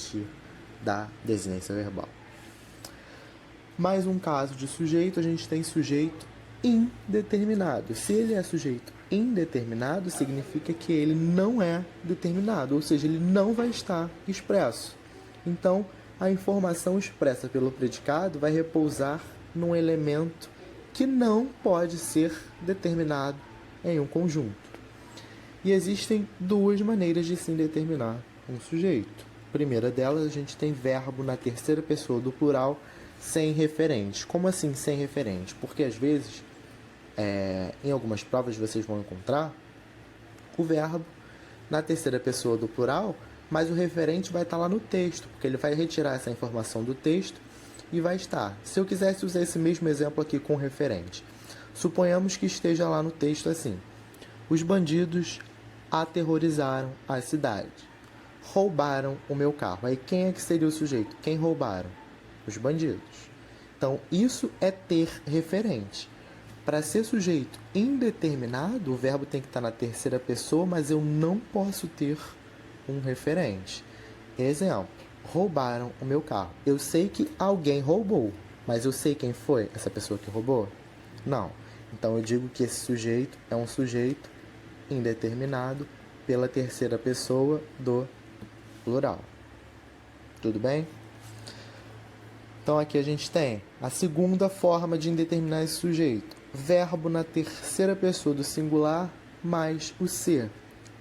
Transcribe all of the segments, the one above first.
partir da desinência verbal. Mais um caso de sujeito, a gente tem sujeito indeterminado. Se ele é sujeito indeterminado, significa que ele não é determinado, ou seja, ele não vai estar expresso. Então, a informação expressa pelo predicado vai repousar num elemento que não pode ser determinado em um conjunto. E existem duas maneiras de se determinar um sujeito. A primeira delas, a gente tem verbo na terceira pessoa do plural sem referente. Como assim sem referente? Porque às vezes, em algumas provas vocês vão encontrar o verbo na terceira pessoa do plural, mas o referente vai estar lá no texto, porque ele vai retirar essa informação do texto e vai estar. Se eu quisesse usar esse mesmo exemplo aqui com referente, suponhamos que esteja lá no texto assim: os bandidos aterrorizaram a cidade, roubaram o meu carro. Aí quem é que seria o sujeito? Quem roubaram? Os bandidos. Então, isso é ter referente. Para ser sujeito indeterminado, o verbo tem que estar na terceira pessoa, mas eu não posso ter um referente. Exemplo: roubaram o meu carro. Eu sei que alguém roubou, mas eu sei quem foi essa pessoa que roubou? Não. Então, eu digo que esse sujeito é um sujeito indeterminado pela terceira pessoa do plural. Tudo bem? Então, aqui a gente tem a segunda forma de indeterminar esse sujeito. Verbo na terceira pessoa do singular mais o ser.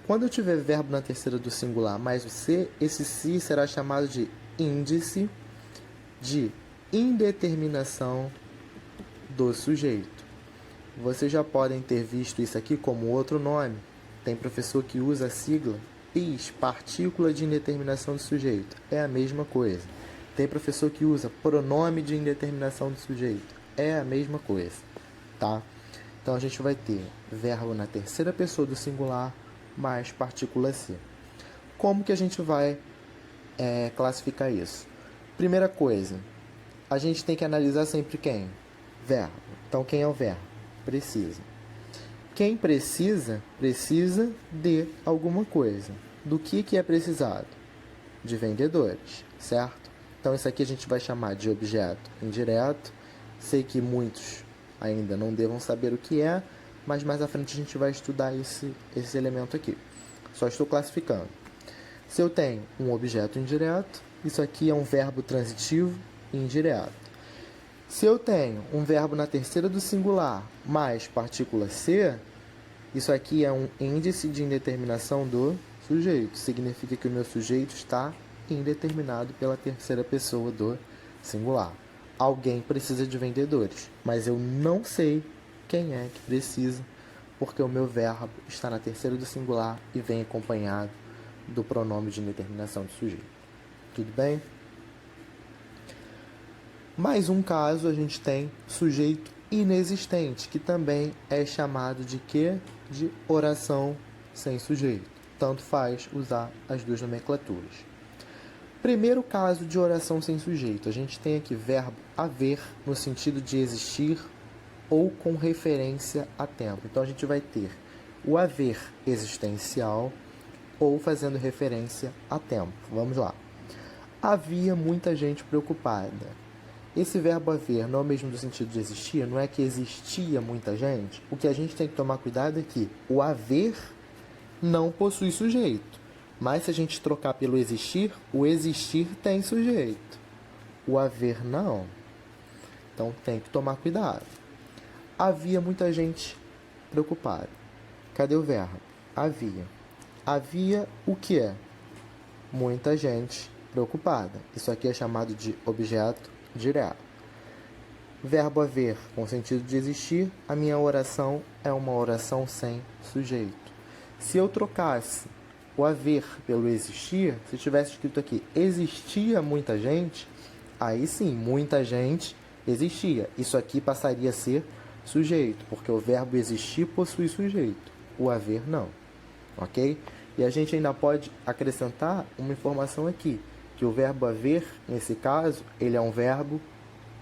Quando eu tiver verbo na terceira do singular mais o ser, esse se será chamado de índice de indeterminação do sujeito. Vocês já podem ter visto isso aqui como outro nome. Tem professor que usa a sigla PIS, partícula de indeterminação do sujeito. É a mesma coisa. Tem professor que usa pronome de indeterminação do sujeito. É a mesma coisa, tá? Então, a gente vai ter verbo na terceira pessoa do singular mais partícula se. Como que a gente vai classificar isso? Primeira coisa, a gente tem que analisar sempre quem? Verbo. Então, quem é o verbo? Precisa. Quem precisa, precisa de alguma coisa. Do que é precisado? De vendedores, certo? Então, isso aqui a gente vai chamar de objeto indireto. Sei que muitos ainda não devam saber o que é, mas mais à frente a gente vai estudar esse elemento aqui. Só estou classificando. Se eu tenho um objeto indireto, isso aqui é um verbo transitivo indireto. Se eu tenho um verbo na terceira do singular mais partícula se, isso aqui é um índice de indeterminação do sujeito. Significa que o meu sujeito está indeterminado pela terceira pessoa do singular. Alguém precisa de vendedores, mas eu não sei quem é que precisa, porque o meu verbo está na terceira do singular e vem acompanhado do pronome de indeterminação do sujeito. Tudo bem? Mais um caso, a gente tem sujeito inexistente, que também é chamado de quê? De oração sem sujeito. Tanto faz usar as duas nomenclaturas. Primeiro caso de oração sem sujeito, a gente tem aqui verbo haver no sentido de existir ou com referência a tempo. Então, a gente vai ter o haver existencial ou fazendo referência a tempo. Vamos lá. Havia muita gente preocupada. Esse verbo haver não é o mesmo do sentido de existir, não é que existia muita gente. O que a gente tem que tomar cuidado é que o haver não possui sujeito. Mas se a gente trocar pelo existir, o existir tem sujeito. O haver não. Então tem que tomar cuidado. Havia muita gente preocupada. Cadê o verbo? Havia. Havia o que é? Muita gente preocupada. Isso aqui é chamado de objeto direto. Verbo haver, com sentido de existir, a minha oração é uma oração sem sujeito. Se eu trocasse o haver pelo existir, se tivesse escrito aqui, existia muita gente, aí sim, muita gente existia. Isso aqui passaria a ser sujeito, porque o verbo existir possui sujeito, o haver não, ok? E a gente ainda pode acrescentar uma informação aqui, que o verbo haver, nesse caso, ele é um verbo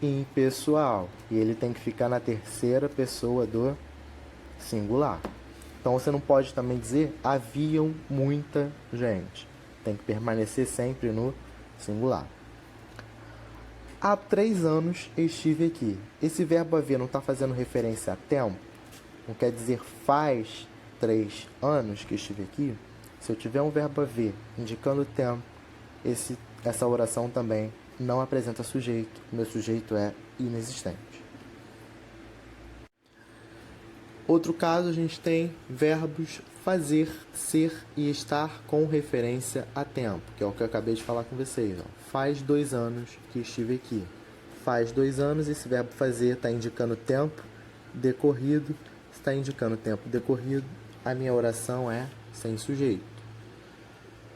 impessoal, e ele tem que ficar na terceira pessoa do singular. Então, você não pode também dizer haviam muita gente. Tem que permanecer sempre no singular. Há 3 anos estive aqui. Esse verbo haver não está fazendo referência a tempo? Não quer dizer faz 3 anos que estive aqui? Se eu tiver um verbo haver indicando tempo, essa oração também não apresenta sujeito. O meu sujeito é inexistente. Outro caso, a gente tem verbos fazer, ser e estar com referência a tempo, que é o que eu acabei de falar com vocês. Faz 2 anos que estive aqui. Faz 2 anos, esse verbo fazer está indicando tempo decorrido. Está indicando tempo decorrido, a minha oração é sem sujeito.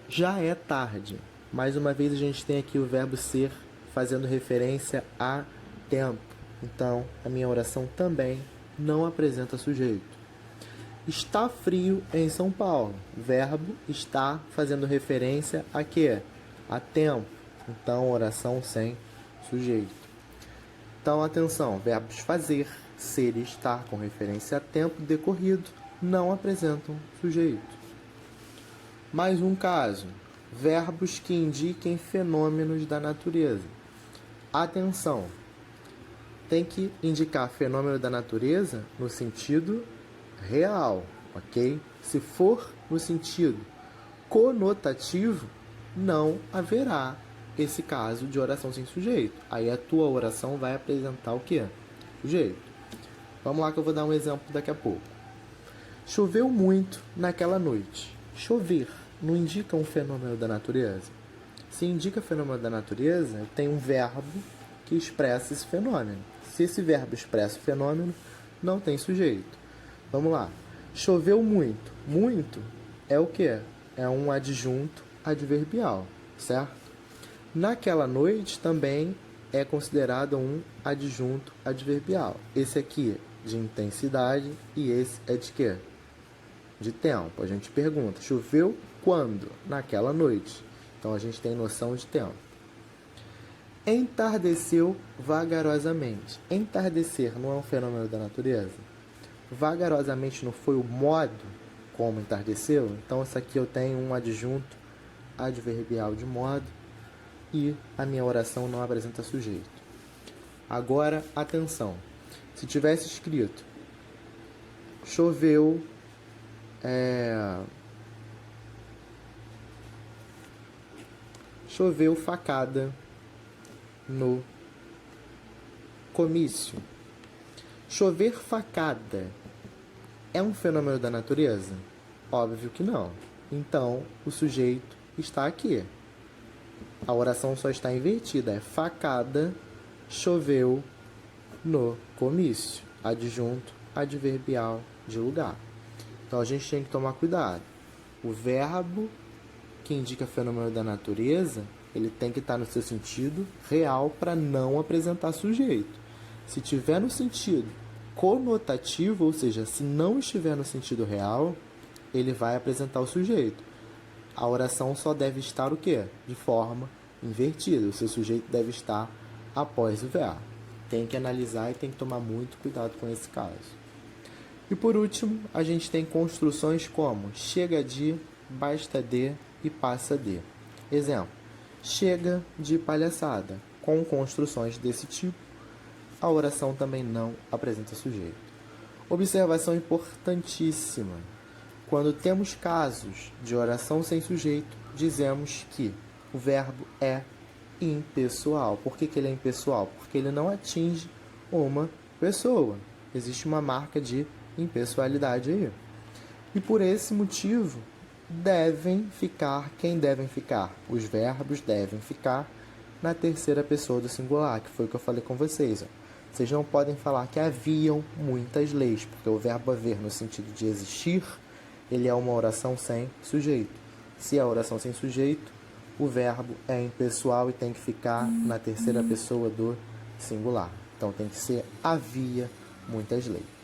Já é tarde. Mais uma vez, a gente tem aqui o verbo ser fazendo referência a tempo. Então, a minha oração também não apresenta sujeito. Está frio em São Paulo. Verbo está fazendo referência a quê? A tempo. Então, oração sem sujeito. Então, atenção, verbos fazer, ser e estar com referência a tempo decorrido não apresentam sujeito. Mais um caso. Verbos que indiquem fenômenos da natureza. Atenção! Tem que indicar fenômeno da natureza no sentido real, ok? Se for no sentido conotativo, não haverá esse caso de oração sem sujeito. Aí a tua oração vai apresentar o quê? Sujeito. Vamos lá que eu vou dar um exemplo daqui a pouco. Choveu muito naquela noite. Chover não indica um fenômeno da natureza? Se indica fenômeno da natureza, tem um verbo que expressa esse fenômeno. Se esse verbo expressa o fenômeno, não tem sujeito. Vamos lá. Choveu muito. Muito é o quê? É um adjunto adverbial, certo? Naquela noite também é considerado um adjunto adverbial. Esse aqui de intensidade e esse é de quê? De tempo. A gente pergunta, choveu quando? Naquela noite. Então a gente tem noção de tempo. Entardeceu vagarosamente. Entardecer não é um fenômeno da natureza? Vagarosamente não foi o modo como entardeceu? Então, isso aqui eu tenho um adjunto adverbial de modo e a minha oração não apresenta sujeito. Agora, atenção. Se tivesse escrito choveu choveu facada no comício. Chover facada é um fenômeno da natureza? Óbvio que não. Então, o sujeito está aqui. A oração só está invertida. É facada, choveu no comício. Adjunto adverbial de lugar. Então, a gente tem que tomar cuidado. O verbo que indica fenômeno da natureza, ele tem que estar no seu sentido real para não apresentar sujeito. Se tiver no sentido conotativo, ou seja, se não estiver no sentido real, ele vai apresentar o sujeito. A oração só deve estar o quê? De forma invertida. O seu sujeito deve estar após o verbo. Tem que analisar e tem que tomar muito cuidado com esse caso. E por último, a gente tem construções como chega de, basta de e passa de. Exemplo, chega de palhaçada. Com construções desse tipo, a oração também não apresenta sujeito. Observação importantíssima. Quando temos casos de oração sem sujeito, dizemos que o verbo é impessoal. Por que ele é impessoal? Porque ele não atinge uma pessoa. Existe uma marca de impessoalidade aí. E por esse motivo, quem devem ficar? Os verbos devem ficar na terceira pessoa do singular, que foi o que eu falei com vocês. Vocês não podem falar que haviam muitas leis, porque o verbo haver, no sentido de existir, ele é uma oração sem sujeito. Se é oração sem sujeito, o verbo é impessoal e tem que ficar na terceira pessoa do singular. Então, tem que ser havia muitas leis.